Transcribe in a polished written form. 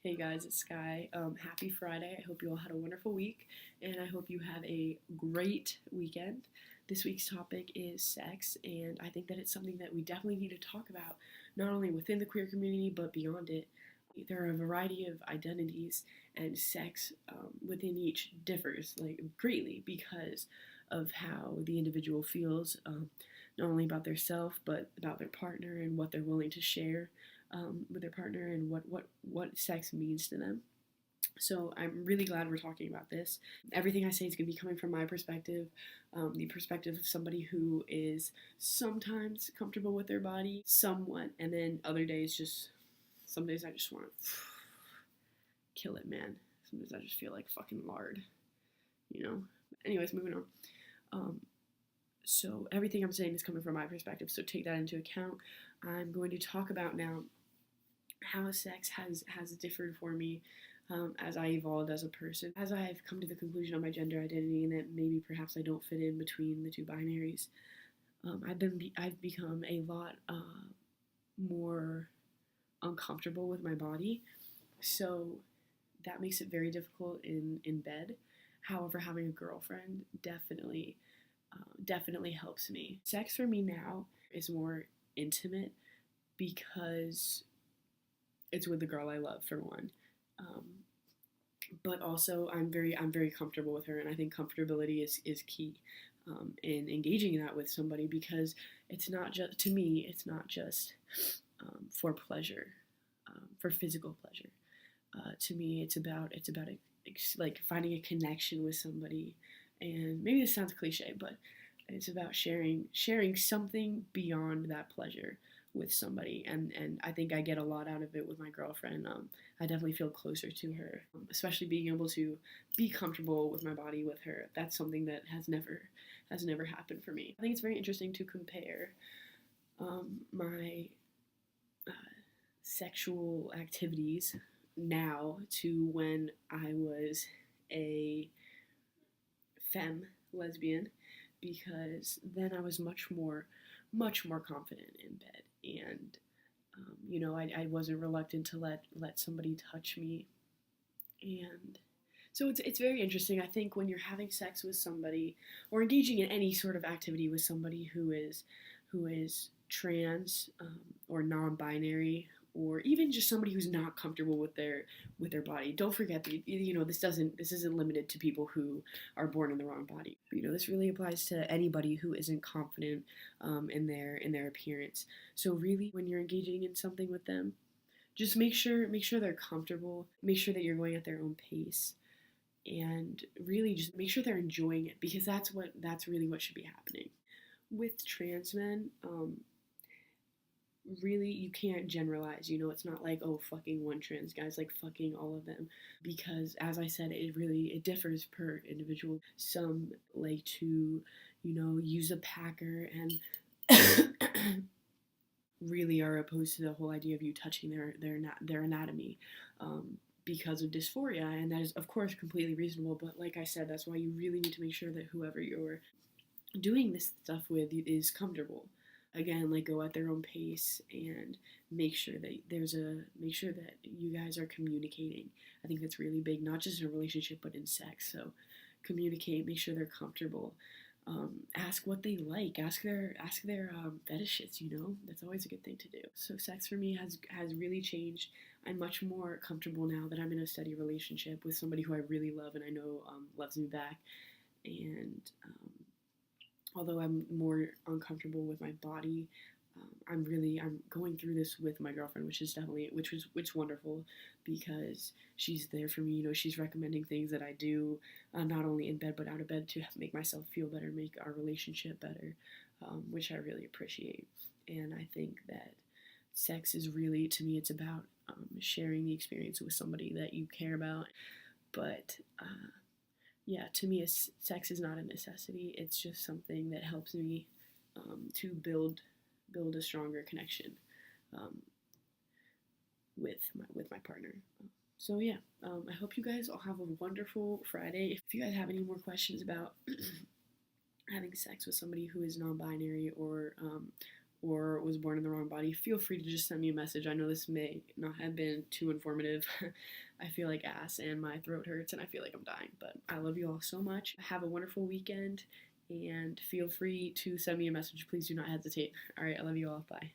Hey guys, it's Sky. Happy Friday. I hope you all had a wonderful week and I hope you have a great weekend. This week's topic is sex, and I think that it's something that we definitely need to talk about, not only within the queer community but beyond it. There are a variety of identities, and sex within each differs like greatly because of how the individual feels, not only about their self but about their partner and what they're willing to share with their partner and what sex means to them. So I'm really glad we're talking about this. Everything I say is going to be coming from my perspective, the perspective of somebody who is sometimes comfortable with their body, somewhat, and then other days just some days I just want to kill it, man. Some days I just feel like fucking lard, you know. Anyways, moving on. Um, so everything I'm saying is coming from my perspective, so take that into account. I'm going to talk about now how sex has differed for me as I evolved as a person, as I've come to the conclusion of my gender identity and that maybe perhaps I don't fit in between the two binaries. I've become a lot more uncomfortable with my body, so that makes it very difficult in bed. However, having a girlfriend definitely helps me. Sex for me now is more intimate because it's with the girl I love, for one. Um, but also I'm very comfortable with her, and I think comfortability is key in engaging in that with somebody, because it's not just, to me it's not just for pleasure, for physical pleasure. To me, it's about like finding a connection with somebody, and maybe this sounds cliche, but it's about sharing something beyond that pleasure with somebody, and I think I get a lot out of it with my girlfriend. I definitely feel closer to her, especially being able to be comfortable with my body with her. That's something that has never happened for me. I think it's very interesting to compare my uh, sexual activities now to when I was a femme lesbian, because then I was much more confident in bed, and I wasn't reluctant to let somebody touch me, and so it's very interesting. I think when you're having sex with somebody or engaging in any sort of activity with somebody who is trans, or non-binary, or even just somebody who's not comfortable with their body. Don't forget that this isn't limited to people who are born in the wrong body. This really applies to anybody who isn't confident in their appearance. So really, when you're engaging in something with them, just make sure they're comfortable. Make sure that you're going at their own pace, and really just make sure they're enjoying it, because that's really what should be happening with trans men. Really, you can't generalize. It's not like, oh, fucking one trans guy's like fucking all of them, because as I said, it differs per individual. Some like to use a packer and really are opposed to the whole idea of you touching their anatomy, because of dysphoria, and that is of course completely reasonable. But like I said, that's why you really need to make sure that whoever you're doing this stuff with is comfortable. Again, like, go at their own pace, and make sure that you guys are communicating. I think that's really big, not just in a relationship but in sex. So communicate, make sure they're comfortable. Ask what they like. Ask their fetishes. That's always a good thing to do. So sex for me has really changed. I'm much more comfortable now that I'm in a steady relationship with somebody who I really love and I know loves me back. And although I'm more uncomfortable with my body, I'm going through this with my girlfriend, which wonderful, because she's there for me. She's recommending things that I do, not only in bed but out of bed, to make myself feel better, make our relationship better, which I really appreciate. And I think that sex is really, to me, it's about sharing the experience with somebody that you care about. But yeah, to me, sex is not a necessity. It's just something that helps me to build a stronger connection um, with my partner. So yeah, I hope you guys all have a wonderful Friday. If you guys have any more questions about having sex with somebody who is non-binary, or was born in the wrong body, feel free to just send me a message. I know this may not have been too informative. I feel like ass and my throat hurts and I feel like I'm dying, but I love you all so much. Have a wonderful weekend and feel free to send me a message. Please do not hesitate. All right, I love you all. Bye.